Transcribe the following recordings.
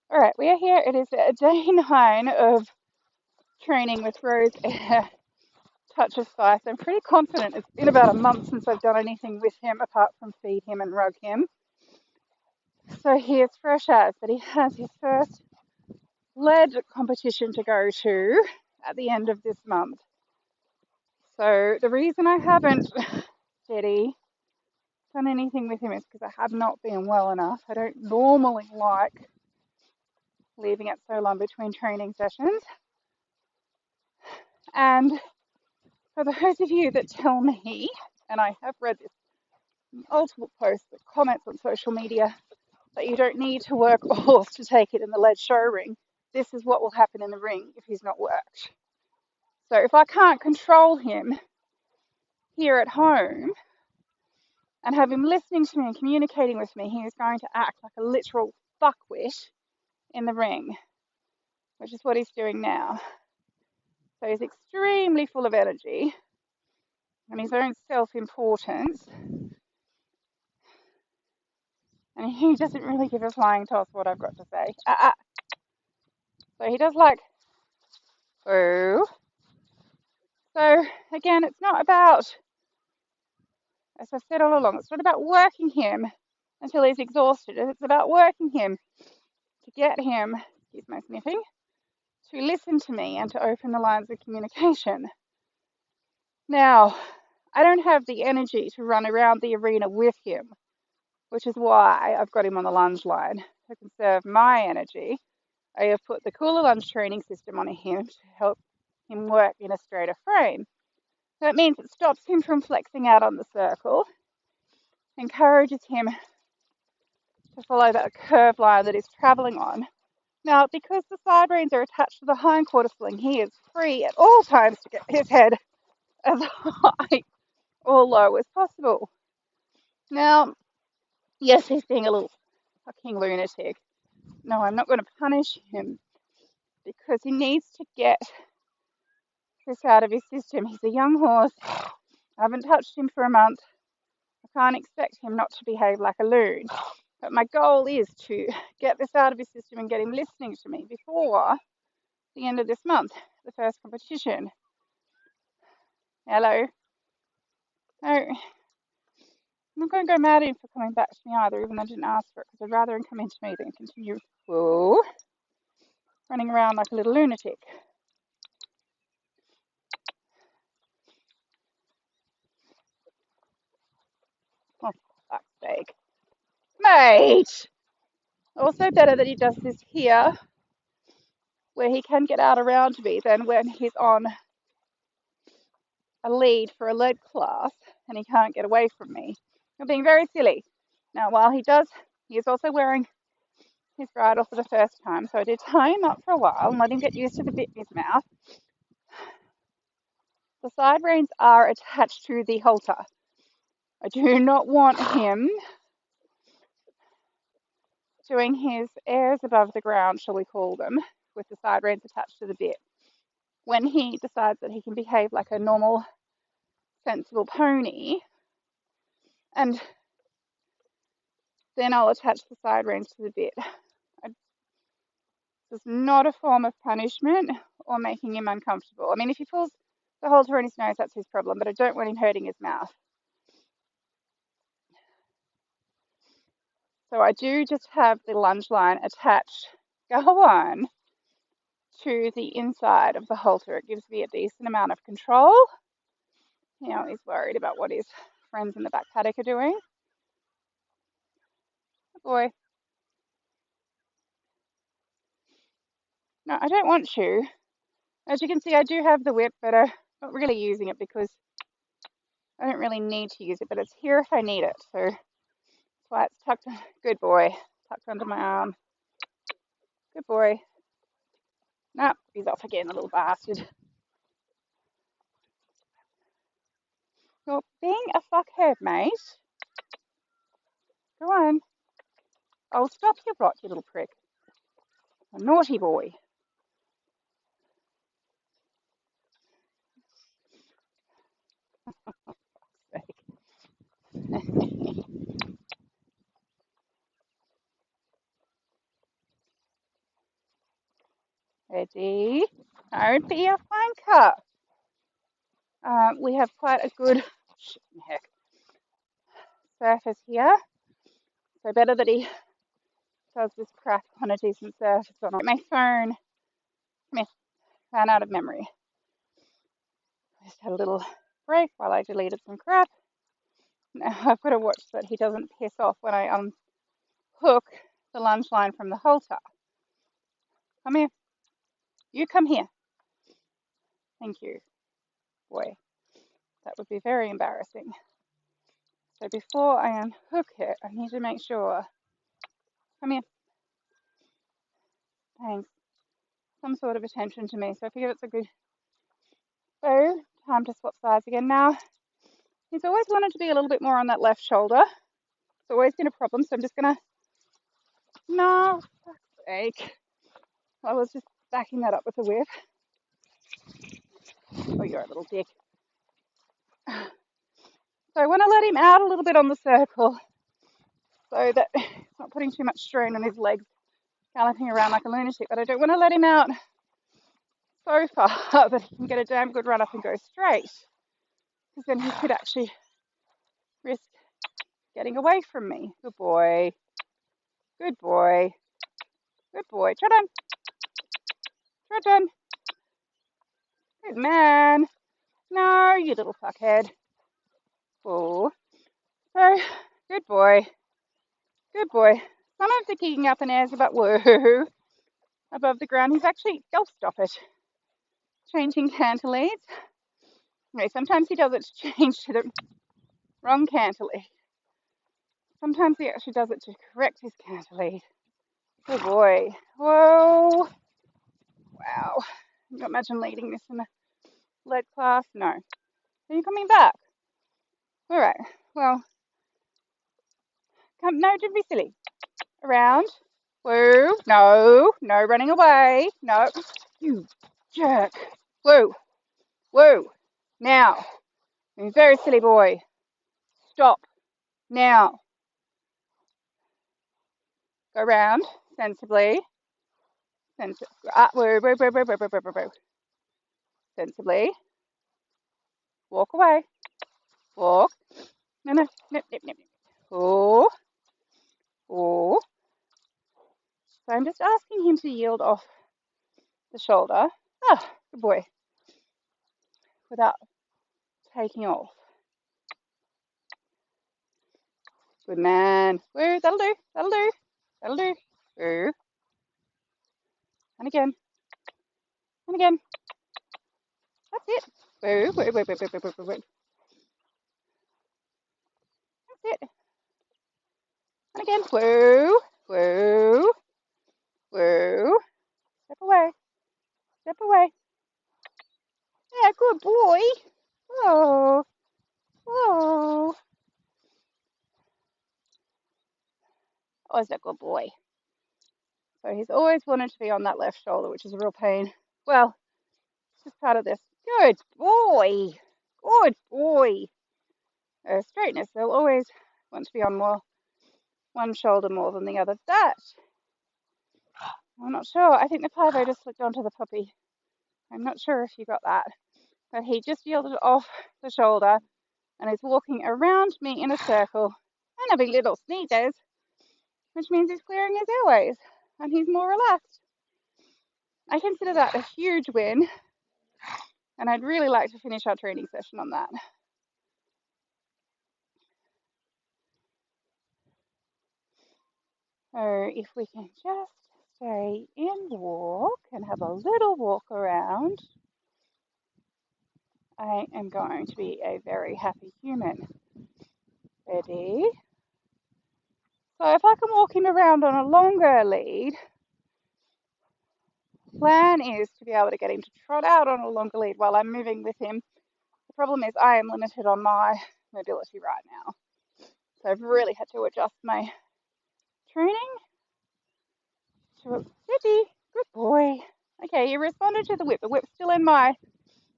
All right, we are here. It is day 9 of training with Rose Air Touch of Spice. I'm pretty confident it's been about a month since I've done anything with him apart from feed him and rug him. So he is fresh as, but he has his first lead competition to go to at the end of this month. So the reason I haven't, Daddy, done anything with him is because I have not been well enough. I don't normally like leaving it so long between training sessions. And for those of you that tell me, and I have read this in multiple posts and comments on social media, that you don't need to work a horse to take it in the lead show ring, this is what will happen in the ring if he's not worked. So if I can't control him here at home and have him listening to me and communicating with me, he is going to act like a literal fuckwit in the ring, which is what he's doing now. So he's extremely full of energy and his own self-importance, and he doesn't really give a flying toss what I've got to say. So he does like, boo. So again, it's not about, as I've said all along, it's not about working him until he's exhausted. It's about working him to get him, excuse my sniffing, to listen to me and to open the lines of communication. Now, I don't have the energy to run around the arena with him, which is why I've got him on the lunge line to conserve my energy. I have put the Kula Lunge training system on him to help him work in a straighter frame. That means it stops him from flexing out on the circle, encourages him to follow that curved line that he's traveling on. Now, because the side reins are attached to the hindquarter sling, he is free at all times to get his head as high or low as possible. Now, yes, he's being a little fucking lunatic. No, I'm not going to punish him because he needs to get this out of his system. He's a young horse. I haven't touched him for a month. I can't expect him not to behave like a loon. But my goal is to get this out of his system and get him listening to me before the end of this month, the first competition. Hello. No, I'm not going to go mad at him for coming back to me either, even though I didn't ask for it, because I'd rather him come into me than continue running around like a little lunatic. Oh, for fuck's sake. Mate! Also better that he does this here, where he can get out around me, than when he's on a lead for a lead class and he can't get away from me. You're being very silly. Now, while he is also wearing his bridle for the first time, so I did tie him up for a while and let him get used to the bit in his mouth. The side reins are attached to the halter. I do not want him doing his airs above the ground, shall we call them, with the side reins attached to the bit. When he decides that he can behave like a normal, sensible pony, and then I'll attach the side reins to the bit. This is not a form of punishment or making him uncomfortable. I mean, if he pulls the halter on his nose, that's his problem, but I don't want him hurting his mouth. So I do just have the lunge line attached, go on, to the inside of the halter. It gives me a decent amount of control. You know, he's worried about what his friends in the back paddock are doing. Good boy. No, I don't want you. As you can see, I do have the whip, but I'm not really using it because I don't really need to use it, but it's here if I need it. So that's why it's tucked. Good boy. Tucked under my arm. Good boy. Nah, he's off again, the little bastard. You're being a fuckhead, mate. Go on. I'll stop your rot, you little prick. A naughty boy. Ready? Don't be a flanker. We have quite a good surface here. So better that he does this crap on a decent surface or not. My phone ran out of memory. I just had a little break while I deleted some crap. Now I've got to watch that he doesn't piss off when I unhook the lunge line from the halter. Come here. You come here. Thank you. Boy, that would be very embarrassing. So before I unhook it, I need to make sure. Come here. Thanks. Some sort of attention to me. So I figure it's a good. So time to swap sides again. Now, he's always wanted to be a little bit more on that left shoulder. It's always been a problem. So I'm just going to. No, fuck's sake. I was just backing that up with a whip. Oh, you're a little dick. So I want to let him out a little bit on the circle so that he's not putting too much strain on his legs, galloping around like a lunatic. But I don't want to let him out so far that he can get a damn good run up and go straight, because then he could actually risk getting away from me. Good boy. Good boy. Good boy. Trot on. Trot on. Good man. No, you little fuckhead. Oh. So, good boy. Good boy. Some of the kicking up and airs about woo above the ground. He's actually, go stop it. Changing canter leads. Okay, sometimes he does it to change to the wrong canter lead. Sometimes he actually does it to correct his canter lead. Good boy. Whoa. Wow. Can you imagine leading this in a lead class? No. Are you coming back? All right. Well, come. No, don't be silly. Around. Woo. No. No running away. No. You jerk. Woo. Woo. Now. You very silly boy. Stop. Now. Go round. Sensibly. Woo. Woo. Woo. Woo. Woo. Woo. Woo. Woo. Sensibly. Walk away. Walk. No, no. Nip, nip, nip, nip. Oh. Oh. So I'm just asking him to yield off the shoulder. Ah, good boy. Without taking off. Good man. Woo, that'll do. That'll do. That'll do. Woo. And again. And again. That's it. Woo, woo, woo, woo, woo, woo, woo, woo. That's it. And again. Woo, woo, woo. Step away. Step away. Yeah, good boy. Oh. Oh. Oh, is that good boy? So he's always wanted to be on that left shoulder, which is a real pain. Well, it's just part of this. Good boy. Good boy. Straightness, they'll always want to be on one shoulder more than the other. That, I'm not sure. I think the parvo just slipped onto the puppy. I'm not sure if you got that. But he just yielded off the shoulder and is walking around me in a circle and having little sneezes, which means he's clearing his airways and he's more relaxed. I consider that a huge win, and I'd really like to finish our training session on that. So if we can just stay in walk and have a little walk around, I am going to be a very happy human. Ready? So if I can walk him around on a longer lead, the plan is to be able to get him to trot out on a longer lead while I'm moving with him. The problem is I am limited on my mobility right now. So I've really had to adjust my training to a steady, good boy. Okay, he responded to the whip. The whip's still in my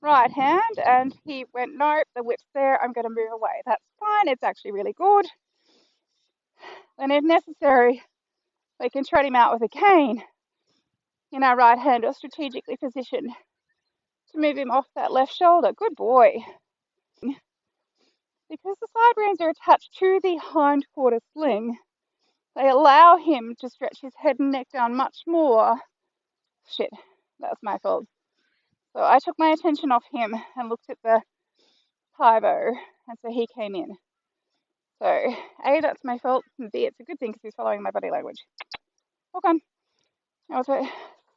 right hand, and he went, nope, the whip's there, I'm going to move away. That's fine, it's actually really good. And if necessary, we can trot him out with a cane. in our right hand or strategically positioned to move him off that left shoulder. Good boy. Because the side reins are attached to the hind quarter sling, they allow him to stretch his head and neck down much more. Shit, that's my fault. So I took my attention off him and looked at the pivo, and so he came in. So A, that's my fault, and B, it's a good thing because he's following my body language. Walk on. I was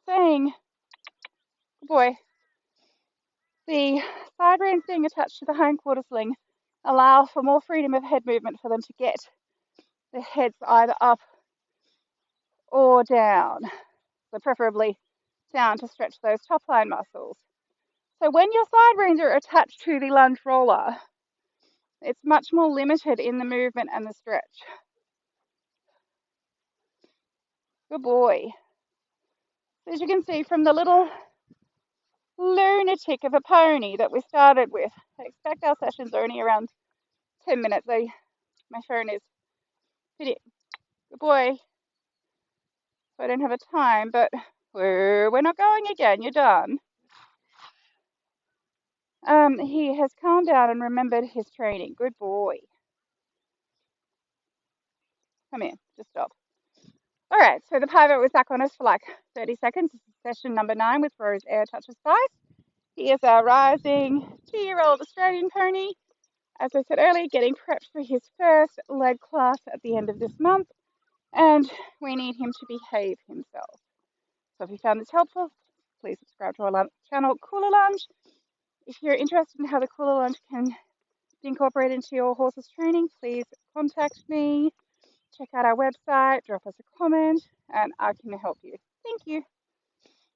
saying, good boy, the side reins being attached to the hind quarter sling allow for more freedom of head movement for them to get the heads either up or down. So preferably down to stretch those top line muscles. So when your side reins are attached to the lunge roller, it's much more limited in the movement and the stretch. Good boy. As you can see from the little lunatic of a pony that we started with, I expect our sessions are only around 10 minutes. My phone is pretty. Good boy. So I don't have a time, but we're not going again. You're done. He has calmed down and remembered his training. Good boy. Come here. Just stop. All right. So the pivot was back on us for like 30 seconds. This is session number 9 with Rose Air Touches Spice. He is our rising 2-year-old Australian pony. As I said earlier, getting prepped for his first leg class at the end of this month. And we need him to behave himself. So if you found this helpful, please subscribe to our channel, Kula Lunge. If you're interested in how the Kula Lunge can be incorporated into your horse's training, please contact me. Check out our website, drop us a comment, and I can help you. Thank you.